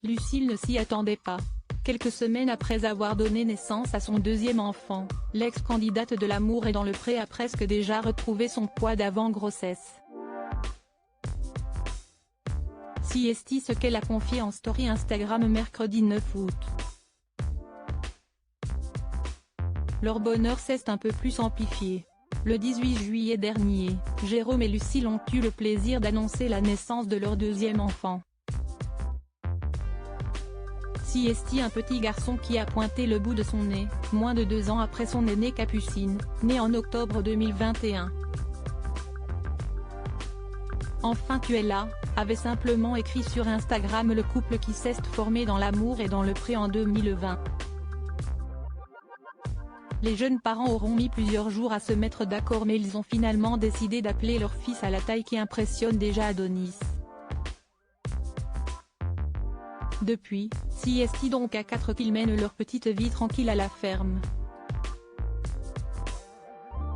Lucille ne s'y attendait pas. Quelques semaines après avoir donné naissance à son deuxième enfant, l'ex-candidate de l'Amour est dans le pré a presque déjà retrouvé son poids d'avant-grossesse. C'est ce qu'elle a confié en story Instagram mercredi 9 août. Leur bonheur s'est un peu plus amplifié. Le 18 juillet dernier, Jérôme et Lucille ont eu le plaisir d'annoncer la naissance de leur deuxième enfant. C'est un petit garçon qui a pointé le bout de son nez, moins de 2 ans après son aînée Capucine, née en octobre 2021. Enfin tu es là, avait simplement écrit sur Instagram le couple qui s'est formé dans l'amour et dans le pré en 2020. Les jeunes parents auront mis plusieurs jours à se mettre d'accord mais ils ont finalement décidé d'appeler leur fils à la taille qui impressionne déjà Adonis. Depuis, c'est donc à 4 qu'ils mènent leur petite vie tranquille à la ferme.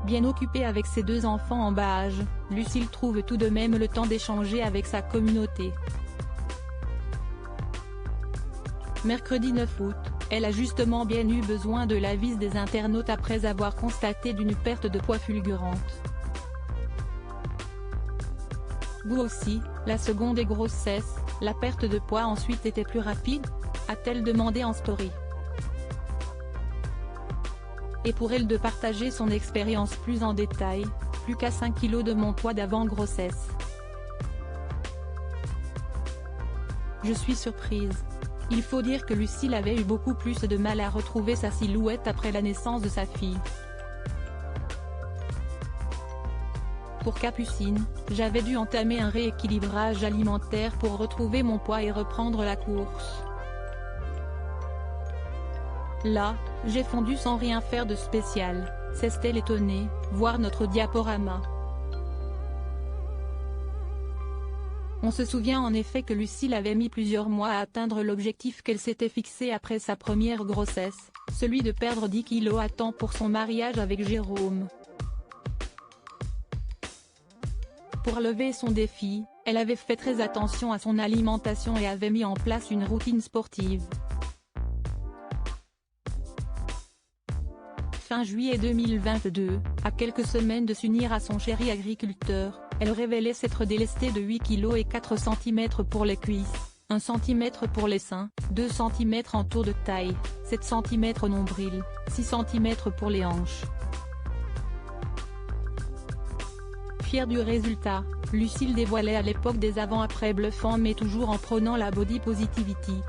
Bien occupée avec ses 2 enfants en bas âge, Lucille trouve tout de même le temps d'échanger avec sa communauté. Mercredi 9 août, elle a justement bien eu besoin de l'avis des internautes après avoir constaté d'une perte de poids fulgurante. Vous aussi, la seconde grossesse, la perte de poids ensuite était plus rapide ? A-t-elle demandé en story. Et pour elle de partager son expérience plus en détail, plus qu'à 5 kg de mon poids d'avant-grossesse. Je suis surprise. Il faut dire que Lucille avait eu beaucoup plus de mal à retrouver sa silhouette après la naissance de sa fille. Pour Capucine, j'avais dû entamer un rééquilibrage alimentaire pour retrouver mon poids et reprendre la course. Là, j'ai fondu sans rien faire de spécial, s'est-elle étonnée, voir notre diaporama. On se souvient en effet que Lucille avait mis plusieurs mois à atteindre l'objectif qu'elle s'était fixé après sa première grossesse, celui de perdre 10 kg à temps pour son mariage avec Jérôme. Pour relever son défi, elle avait fait très attention à son alimentation et avait mis en place une routine sportive. Fin juillet 2022, à quelques semaines de s'unir à son chéri agriculteur, elle révélait s'être délestée de 8 kg et 4 cm pour les cuisses, 1 cm pour les seins, 2 cm en tour de taille, 7 cm au nombril, 6 cm pour les hanches. Fière du résultat, Lucille dévoilait à l'époque des avant-après bluffants mais toujours en prônant la body positivity.